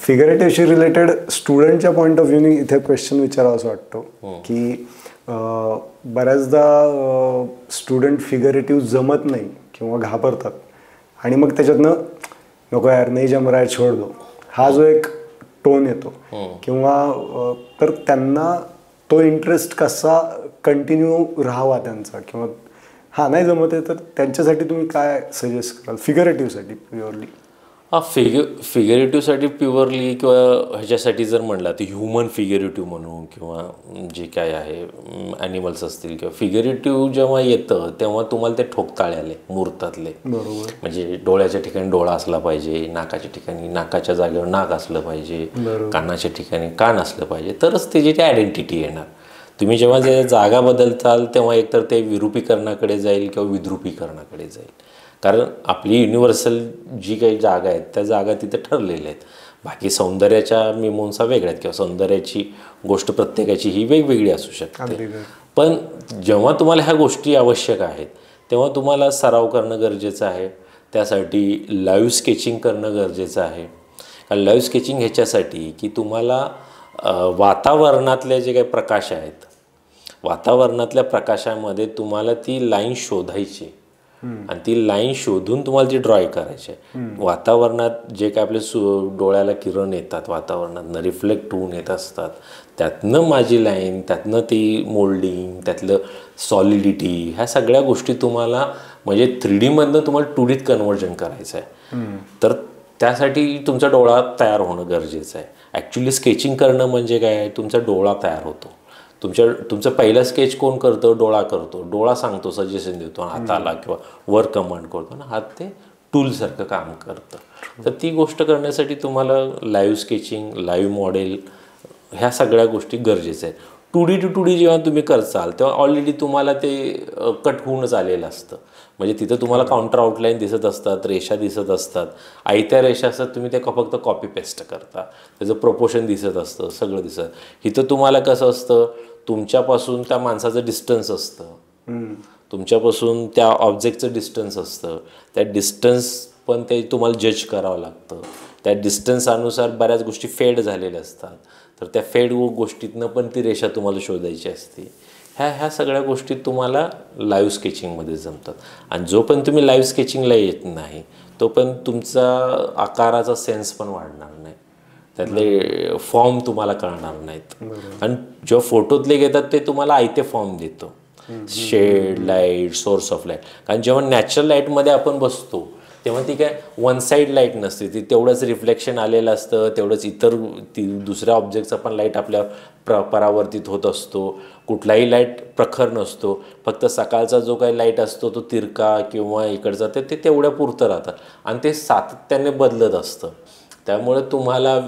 फिगरेटिव्हशी related स्टुडंटच्या point of व्ह्यूनी इथे question विचारावा असं वाटतो की बऱ्याचदा स्टुडंट फिगरेटिव्ह जमत नाही किंवा घाबरतात आणि मग त्याच्यातनं नको यार नाही जम रहा है छोड़ दो हा जो एक टोन येतो किंवा तर त्यांना तो इंटरेस्ट कसा कंटिन्यू राहावा त्यांचा किंवा हा नाही जमत आहे तर त्यांच्यासाठी तुम्ही काय सजेस्ट कराल फिगरेटिव्हसाठी प्युअरली? फिगरेटिव्हसाठी प्युअरली किंवा ह्याच्यासाठी जर म्हणला तर ह्युमन फिगरेटिव्ह म्हणू किंवा जे काय आहे ॲनिमल्स असतील किंवा फिगरेटिव्ह जेव्हा येतं तेव्हा तुम्हाला ते ठोकताळे आले मुहूर्तातले. बरोबर. म्हणजे डोळ्याच्या ठिकाणी डोळा असला पाहिजे, नाकाच्या ठिकाणी नाकाच्या जागेवर नाक असलं पाहिजे, कानाच्या ठिकाणी कान असलं पाहिजे, तरच त्याची ती आयडेंटिटी येणार. तुम्ही जेव्हा जे जागा बदलताल तेव्हा एकतर ते विरूपीकरणाकडे जाईल किंवा विद्रुपीकरणाकडे जाईल. कारण आपली युनिव्हर्सल जी काही जागा आहेत त्या जागा तिथे ठरलेल्या आहेत. बाकी सौंदर्याच्या मीमांसा वेगळ्या आहेत किंवा सौंदर्याची गोष्ट प्रत्येकाची ही वेगवेगळी असू शकते. पण जेव्हा तुम्हाला ह्या गोष्टी आवश्यक आहेत तेव्हा तुम्हाला सराव करणं गरजेचं आहे. त्यासाठी लाईव्ह स्केचिंग करणं गरजेचं आहे. कारण लाईव्ह स्केचिंग ह्याच्यासाठी की तुम्हाला वातावरणातले जे काही प्रकाश आहेत वातावरणातल्या प्रकाशामध्ये तुम्हाला ती लाईन शोधायची आणि ती लाईन शोधून तुम्हाला ती ड्रॉय करायची आहे. वातावरणात जे काय आपले डोळ्याला किरण येतात वातावरणातनं रिफ्लेक्ट होऊन येत असतात त्यातनं माझी लाईन त्यातनं ती मोल्डिंग त्यातलं सॉलिडिटी ह्या सगळ्या गोष्टी तुम्हाला म्हणजे 3D मधनं तुम्हाला 2Dत कन्व्हर्जन करायचं आहे. तर त्यासाठी तुमचा डोळा तयार होणं गरजेचं आहे. ॲक्च्युली स्केचिंग करणं म्हणजे काय तुमचा डोळा तयार होतो. तुमचं पहिलं स्केच कोण करतो? डोळा करतो. डोळा सांगतो सजेशन देतो हाताला किंवा वर कमांड करतो ना हात ते टूलसारखं काम करतं. तर ती गोष्ट करण्यासाठी तुम्हाला लाईव्ह स्केचिंग लाईव्ह मॉडेल ह्या सगळ्या गोष्टी गरजेच्या आहेत. 2D टू 2D जेव्हा तुम्ही करचाल तेव्हा ऑलरेडी तुम्हाला ते कट होऊनच आलेलं असतं. म्हणजे तिथं तुम्हाला काउंटर आउटलाईन दिसत असतात रेषा दिसत असतात आयत्या रेषा असतात तुम्ही ते फक्त कॉपी पेस्ट करता त्याचं प्रपोर्शन दिसत असतं सगळं दिसत. इथं तुम्हाला कसं असतं तुमच्यापासून त्या माणसाचं डिस्टन्स असतं तुमच्यापासून त्या ऑब्जेक्टचं डिस्टन्स असतं. त्या डिस्टन्स पण ते तुम्हाला जज करावं लागतं. त्या डिस्टन्सनुसार बऱ्याच गोष्टी फेड झालेल्या असतात तर त्या फेड गोष्टीतनं पण ती रेषा तुम्हाला शोधायची असते. ह्या सगळ्या गोष्टी तुम्हाला लाईव्ह स्केचिंगमध्ये जमतात. आणि जो पण तुम्ही लाईव्ह स्केचिंगला येत नाही तो पण तुमचा आकाराचा सेन्स पण वाढणार नाही त्यातले फॉर्म तुम्हाला कळणार नाहीत. आणि जेव्हा फोटोतले घेतात ते तुम्हाला आयते फॉर्म देतो shade light source of light. कारण जेव्हा नॅचरल लाईटमध्ये आपण बसतो तेव्हा ती काय वन साईड लाईट नसते ती तेवढंच रिफ्लेक्शन आलेलं असतं तेवढंच इतर दुसऱ्या ऑब्जेक्टचा पण लाईट आपल्या परावर्तित होत असतो. कुठलाही लाईट प्रखर नसतो. फक्त सकाळचा जो काही लाईट असतो तो तिरका किंवा इकडचा ते तेवढ्या पुरतं राहतं आणि ते सातत्याने बदलत असतं. त्यामुळे तुम्हाला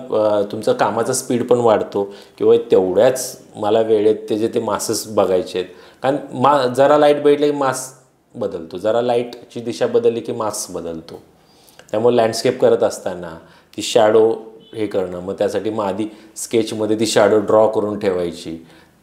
तुमचं कामाचा स्पीड पण वाढतो किंवा तेवढ्याच मला वेळेत ते मासेस बघायचे आहेत. कारण जरा लाईट भेटले की मास बदलतो जरा लाईटची दिशा बदलली की मास बदलतो. त्यामुळे लँडस्केप करत असताना ती शॅडो हे करणं मग त्यासाठी मग आधी स्केचमध्ये ती शॅडो ड्रॉ करून ठेवायची.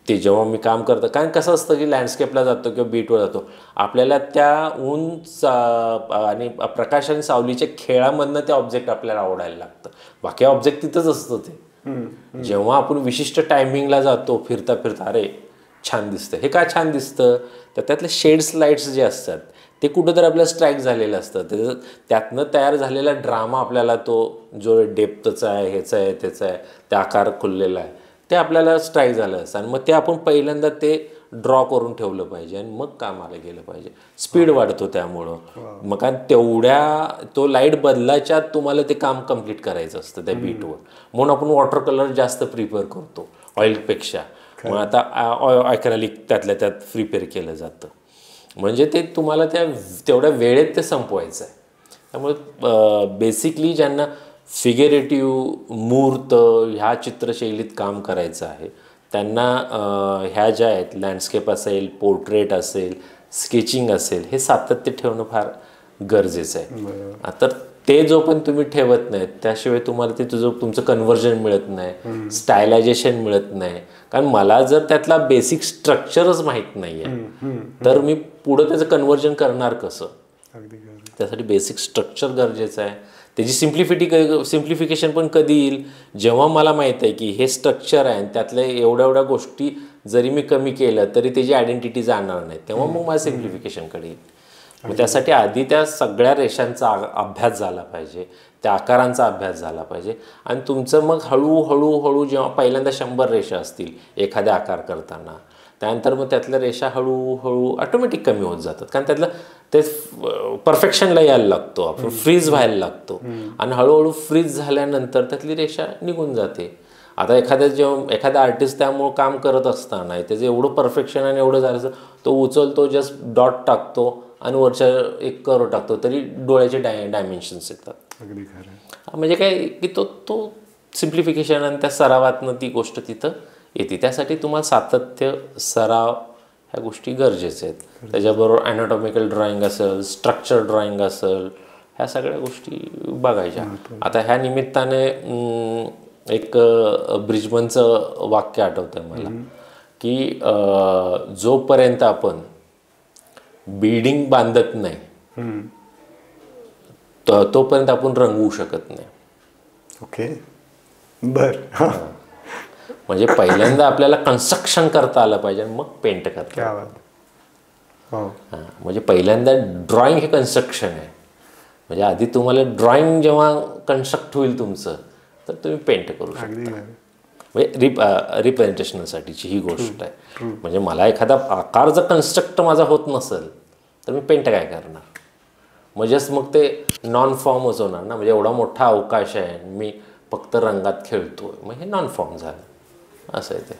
ते जेव्हा मी काम करतं कारण कसं असतं की लँडस्केपला जातो किंवा बीटवर जातो आपल्याला त्या उंच आणि प्रकाश आणि सावलीच्या खेळामधनं ते ऑब्जेक्ट आपल्याला आवडायला लागतं. बाकी ऑब्जेक्ट तिथंच असतं ते. जेव्हा आपण विशिष्ट टायमिंगला जातो फिरता फिरता अरे छान दिसतं हे काय छान दिसतं तर त्यातले शेड्स लाईट्स जे असतात ते कुठंतरी आपल्याला स्ट्राईक झालेलं असतं. त्यातनं तयार झालेला ड्रामा आपल्याला तो जो डेप्थचा आहे ह्याचा आहे त्याचा आहे ते आकार खुललेला आहे ते आपल्याला स्ट्राईक झालं असतं आणि मग ते आपण पहिल्यांदा ते ड्रॉ करून ठेवलं पाहिजे आणि मग कामाला गेलं पाहिजे. स्पीड वाढतो त्यामुळं. मग कारण तेवढ्या तो लाईट बदलायच्या तुम्हाला ते काम कम्प्लीट करायचं असतं त्या बीटवर. म्हणून आपण वॉटर कलर जास्त प्रिपेअर करतो ऑइलपेक्षा. मग आता ॲक्रेलिक त्यातल्या त्यात प्रिपेअर केलं जातं म्हणजे ते तुम्हाला तेवढ्या वेळेत ते संपवायचं आहे. त्यामुळे बेसिकली ज्यांना फिगरेटिव्ह मूर्त ह्या चित्रशैलीत काम करायचं आहे त्यांना ह्या ज्या आहेत लँडस्केप असेल पोर्ट्रेट असेल स्केचिंग असेल हे सातत्य ठेवणं फार गरजेचं आहे. तर ते जो पण तुम्ही ठेवत नाहीत त्याशिवाय तुम्हाला ते तुमचं कन्व्हर्जन मिळत नाही स्टायलायझेशन मिळत नाही. कारण मला जर त्यातला बेसिक स्ट्रक्चरच माहीत नाही आहे तर मी पुढं त्याचं कन्व्हर्जन करणार कसं? त्यासाठी बेसिक स्ट्रक्चर गरजेचं आहे. त्याची सिम्प्लिफिकेशन पण कधी येईल, जेव्हा मला माहीत आहे की हे स्ट्रक्चर आहे आणि त्यातल्या एवढ्या गोष्टी जरी मी कमी केलं तरी त्याची आयडेंटिटी जाणार नाही, तेव्हा मग मला सिम्प्लिफिकेशनकडे येईल. मग त्यासाठी आधी त्या सगळ्या रेषांचा अभ्यास झाला पाहिजे, त्या आकारांचा अभ्यास झाला पाहिजे. आणि तुमचं मग हळूहळू जेव्हा पहिल्यांदा 100 रेषा असतील एखाद्या आकार करताना, त्यानंतर मग त्यातल्या रेषा हळूहळू ऑटोमॅटिक कमी होत जातात. कारण त्यातलं ते परफेक्शनला यायला लागतो, आपण फ्रीज व्हायला लागतो आणि हळूहळू फ्रीज झाल्यानंतर त्यातली रेषा निघून जाते. आता एखादा आर्टिस्ट त्यामुळं काम करत असताना त्याचं एवढं परफेक्शन आणि एवढं झालं, तो उचलतो, जस्ट डॉट टाकतो आणि वरच्या एक कर्व टाकतो, तरी डोळ्याचे डायमेन्शन्स येतात. अगदी खरं. म्हणजे काय की तो सिम्प्लिफिकेशन आणि त्या सरावातनं ती गोष्ट तिथं येते. त्यासाठी तुम्हाला सातत्य, सराव ह्या गोष्टी गरजेच्या आहेत. त्याच्याबरोबर ॲनाटॉमिकल ड्रॉइंग असेल, स्ट्रक्चर ड्रॉइंग असेल, ह्या सगळ्या गोष्टी बघायच्या. आता ह्या निमित्ताने एक ब्रिजमनचं वाक्य आठवतं मला की जोपर्यंत आपण बिल्डिंग बांधत नाही तोपर्यंत आपण रंगवू शकत नाही. ओके, बर. म्हणजे पहिल्यांदा आपल्याला कन्स्ट्रक्शन करता आलं पाहिजे, मग पेंट करता. म्हणजे पहिल्यांदा ड्रॉइंग हे कन्स्ट्रक्शन आहे. म्हणजे आधी तुम्हाला ड्रॉइंग जेव्हा कन्स्ट्रक्ट होईल तुमचं, तर तुम्ही पेंट करू शकता. म्हणजे रिप्रेझेंटेशनसाठीची ही गोष्ट आहे. म्हणजे मला एखादा आकार जर कन्स्ट्रक्ट माझा होत नसेल तर मी पेंट काय करणार? मग ते नॉन फॉर्मच होणार ना. म्हणजे एवढा मोठा अवकाश आहे, मी फक्त रंगात खेळतोय, मग हे नॉन फॉर्म झालं, असं आहे ते.